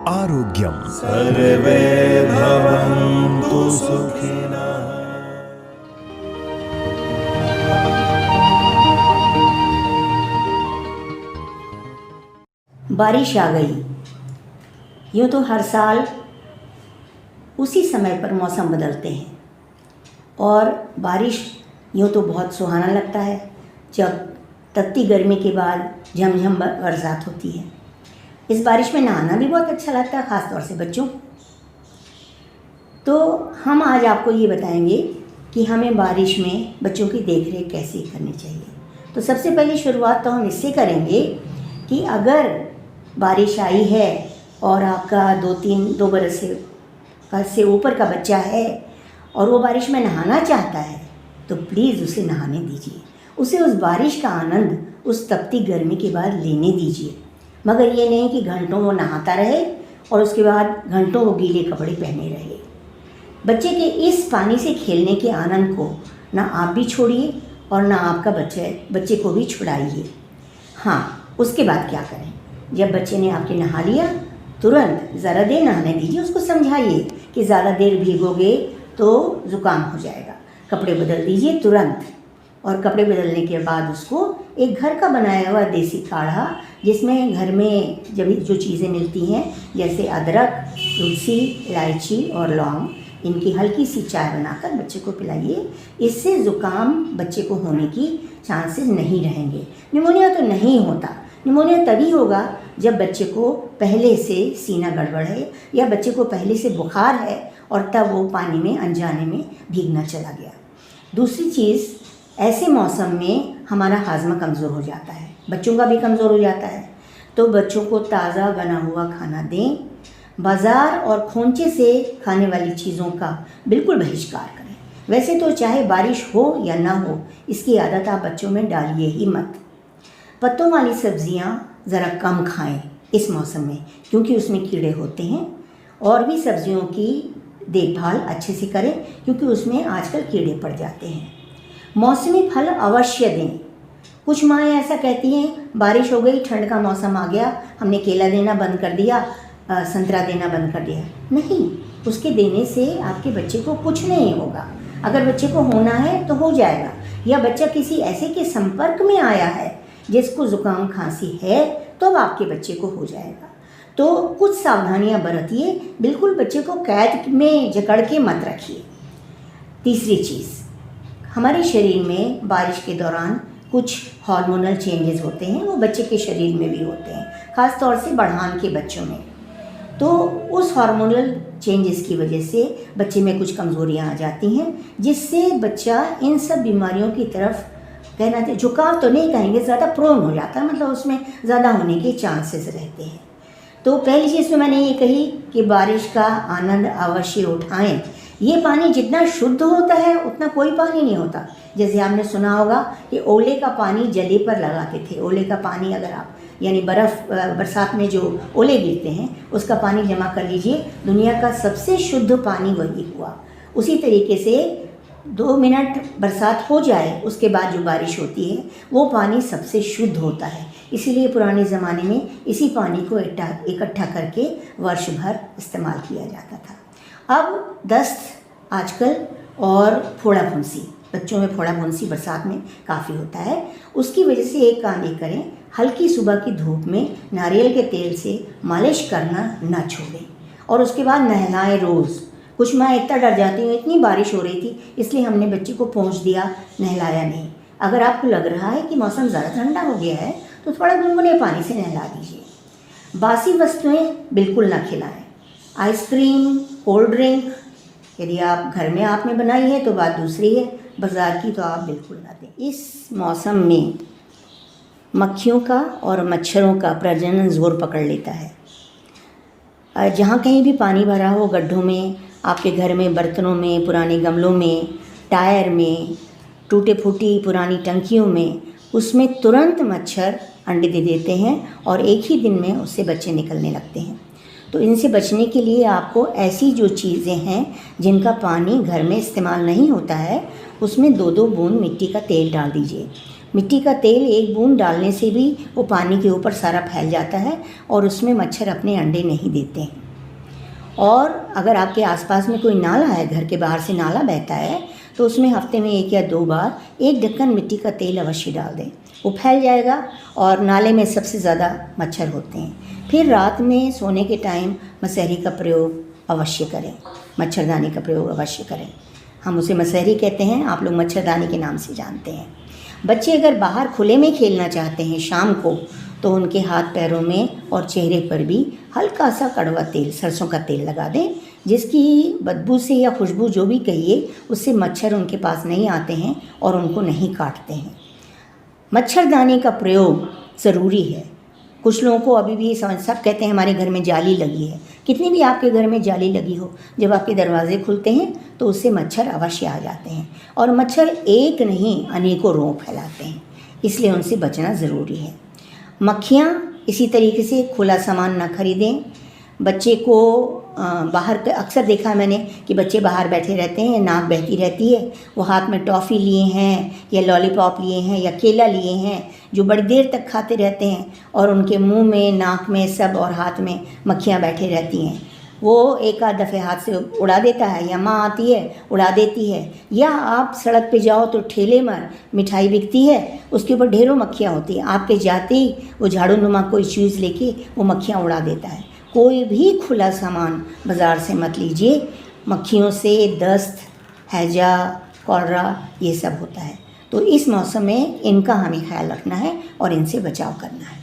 आरोग्यम। सर्वे भवन्तु सुखिनः। बारिश आ गई। यूँ तो हर साल उसी समय पर मौसम बदलते हैं और बारिश यूँ तो बहुत सुहाना लगता है जब तपती गर्मी के बाद झमझम बरसात होती है। इस बारिश में नहाना भी बहुत अच्छा लगता है, ख़ास तौर से बच्चों। तो हम आज आपको ये बताएंगे कि हमें बारिश में बच्चों की देखरेख कैसे करनी चाहिए। तो सबसे पहले शुरुआत तो हम इससे करेंगे कि अगर बारिश आई है और आपका 2 बरस से ऊपर का बच्चा है और वो बारिश में नहाना चाहता है तो प्लीज़ उसे नहाने दीजिए। उसे उस बारिश का आनंद उस तपती गर्मी के बाद लेने दीजिए, मगर ये नहीं कि घंटों वो नहाता रहे और उसके बाद घंटों वो गीले कपड़े पहने रहे। बच्चे के इस पानी से खेलने के आनंद को ना आप भी छोड़िए और ना आपका बच्चे को भी छुड़ाइए। हाँ, उसके बाद क्या करें? जब बच्चे ने आपके नहा लिया तुरंत ज़रा देर नहाने दीजिए। उसको समझाइए कि ज़्यादा देर भीगोगे तो ज़ुकाम हो जाएगा। कपड़े बदल दीजिए तुरंत, और कपड़े बदलने के बाद उसको एक घर का बनाया हुआ देसी काढ़ा, जिसमें घर में जब जो चीज़ें मिलती हैं जैसे अदरक, तुलसी, इलायची और लौंग, इनकी हल्की सी चाय बनाकर बच्चे को पिलाइए। इससे ज़ुकाम बच्चे को होने की चांसेस नहीं रहेंगे। निमोनिया तो नहीं होता। निमोनिया तभी होगा जब बच्चे को पहले से सीना गड़बड़ है या बच्चे को पहले से बुखार है और तब वो पानी में अनजाने में भीगना चला गया। दूसरी चीज़, ऐसे मौसम में हमारा हाजमा कमज़ोर हो जाता है, बच्चों का भी कमज़ोर हो जाता है। तो बच्चों को ताज़ा बना हुआ खाना दें। बाज़ार और खोंचे से खाने वाली चीज़ों का बिल्कुल बहिष्कार करें। वैसे तो चाहे बारिश हो या ना हो, इसकी आदत आप बच्चों में डालिए ही मत। पत्तों वाली सब्जियां ज़रा कम खाएं इस मौसम में, क्योंकि उसमें कीड़े होते हैं। और भी सब्जियों की देखभाल अच्छे से करें, क्योंकि उसमें आजकल कीड़े पड़ जाते हैं। मौसमी फल अवश्य दें। कुछ माएँ ऐसा कहती हैं, बारिश हो गई, ठंड का मौसम आ गया, हमने केला देना बंद कर दिया, संतरा देना बंद कर दिया। नहीं, उसके देने से आपके बच्चे को कुछ नहीं होगा। अगर बच्चे को होना है तो हो जाएगा, या बच्चा किसी ऐसे के संपर्क में आया है जिसको ज़ुकाम खांसी है तो आपके बच्चे को हो जाएगा। तो कुछ सावधानियां बरतिए, बिल्कुल बच्चे को कैद में जकड़ के मत रखिए। तीसरी चीज़, हमारे शरीर में बारिश के दौरान कुछ हार्मोनल चेंजेस होते हैं, वो बच्चे के शरीर में भी होते हैं, ख़ास तौर से बढ़ान के बच्चों में। तो उस हार्मोनल चेंजेस की वजह से बच्चे में कुछ कमज़ोरियाँ आ जाती हैं, जिससे बच्चा इन सब बीमारियों की तरफ, कहना चाहिए झुकाव तो नहीं कहेंगे, ज़्यादा प्रोन हो जाता है, मतलब उसमें ज़्यादा होने के चांसेस रहते हैं। तो पहली चीज़ तो मैंने ये कही कि बारिश का आनंद अवश्य उठाएं। ये पानी जितना शुद्ध होता है उतना कोई पानी नहीं होता। जैसे आपने सुना होगा कि ओले का पानी जले पर लगाते थे। ओले का पानी अगर आप, यानी बरसात में जो ओले गिरते हैं उसका पानी जमा कर लीजिए, दुनिया का सबसे शुद्ध पानी वही हुआ। उसी तरीके से 2 मिनट बरसात हो जाए उसके बाद जो बारिश होती है वो पानी सबसे शुद्ध होता है। इसीलिए पुराने ज़माने में इसी पानी को इकट्ठा करके वर्ष भर इस्तेमाल किया जाता था। अब दस्त आजकल और फोड़ा फुंसी, बच्चों में फोड़ा फुंसी बरसात में काफ़ी होता है। उसकी वजह से एक काम ये करें, हल्की सुबह की धूप में नारियल के तेल से मालिश करना ना छोड़ें और उसके बाद नहलाएं रोज़। कुछ माँ इतना डर जाती हूँ, इतनी बारिश हो रही थी इसलिए हमने बच्चे को पोंछ दिया, नहलाया नहीं। अगर आपको लग रहा है कि मौसम ज़्यादा ठंडा हो गया है तो थोड़ा गुनगुने पानी से नहला दीजिए। बासी वस्तुएं बिल्कुल ना खिलाएं। आइसक्रीम, कोल्ड ड्रिंक यदि आप घर में आपने बनाई है तो बात दूसरी है, बाज़ार की तो आप बिल्कुल ना दें। इस मौसम में मक्खियों का और मच्छरों का प्रजनन ज़ोर पकड़ लेता है। जहाँ कहीं भी पानी भरा हो, गड्ढों में, आपके घर में, बर्तनों में, पुराने गमलों में, टायर में, टूटे फूटी पुरानी टंकियों में, उसमें तुरंत मच्छर अंडे दे देते हैं और एक ही दिन में उससे बच्चे निकलने लगते हैं। तो इनसे बचने के लिए आपको ऐसी जो चीज़ें हैं जिनका पानी घर में इस्तेमाल नहीं होता है उसमें 2-2 बूंद मिट्टी का तेल डाल दीजिए। मिट्टी का तेल एक बूंद डालने से भी वो पानी के ऊपर सारा फैल जाता है और उसमें मच्छर अपने अंडे नहीं देते हैं। और अगर आपके आसपास में कोई नाला है, घर के बाहर से नाला बहता है, तो उसमें हफ्ते में 1 या 2 बार 1 ढक्कन मिट्टी का तेल अवश्य डाल दें। वो फैल जाएगा और नाले में सबसे ज़्यादा मच्छर होते हैं। फिर रात में सोने के टाइम मसहरी का प्रयोग अवश्य करें, मच्छरदानी का प्रयोग अवश्य करें। हम उसे मसहरी कहते हैं, आप लोग मच्छरदानी के नाम से जानते हैं। बच्चे अगर बाहर खुले में खेलना चाहते हैं शाम को, तो उनके हाथ पैरों में और चेहरे पर भी हल्का सा कड़वा तेल, सरसों का तेल लगा दें, जिसकी बदबू से या खुशबू जो भी कहिए, उससे मच्छर उनके पास नहीं आते हैं और उनको नहीं काटते हैं। मच्छरदानी का प्रयोग ज़रूरी है। कुछ लोगों को अभी भी सब कहते हैं हमारे घर में जाली लगी है। कितनी भी आपके घर में जाली लगी हो, जब आपके दरवाजे खुलते हैं तो उससे मच्छर अवश्य आ जाते हैं और मच्छर एक नहीं अनेकों रोग फैलाते हैं, इसलिए उनसे बचना ज़रूरी है। मक्खियाँ इसी तरीके से खुला सामान ना खरीदें। बच्चे को बाहर अक्सर देखा है मैंने कि बच्चे बाहर बैठे रहते हैं, नाक बहती रहती है, वो हाथ में टॉफ़ी लिए हैं या लॉलीपॉप लिए हैं या केला लिए हैं, जो बड़ी देर तक खाते रहते हैं और उनके मुंह में, नाक में सब और हाथ में मक्खियाँ बैठे रहती हैं। वो एक आध दफ़े हाथ से उड़ा देता है या माँ आती है उड़ा देती है, या आप सड़क पे जाओ तो ठेले में मिठाई बिकती है, उसके ऊपर ढेरों मक्खियाँ होती हैं। आपके जाते ही वो झाड़ू नुमा कोई चीज़ लेके वो मक्खियाँ उड़ा देता है। कोई भी खुला सामान बाज़ार से मत लीजिए, मक्खियों से दस्त, हैजा, कॉलरा ये सब होता है। तो इस मौसम में इनका हमें ख्याल रखना है और इनसे बचाव करना है।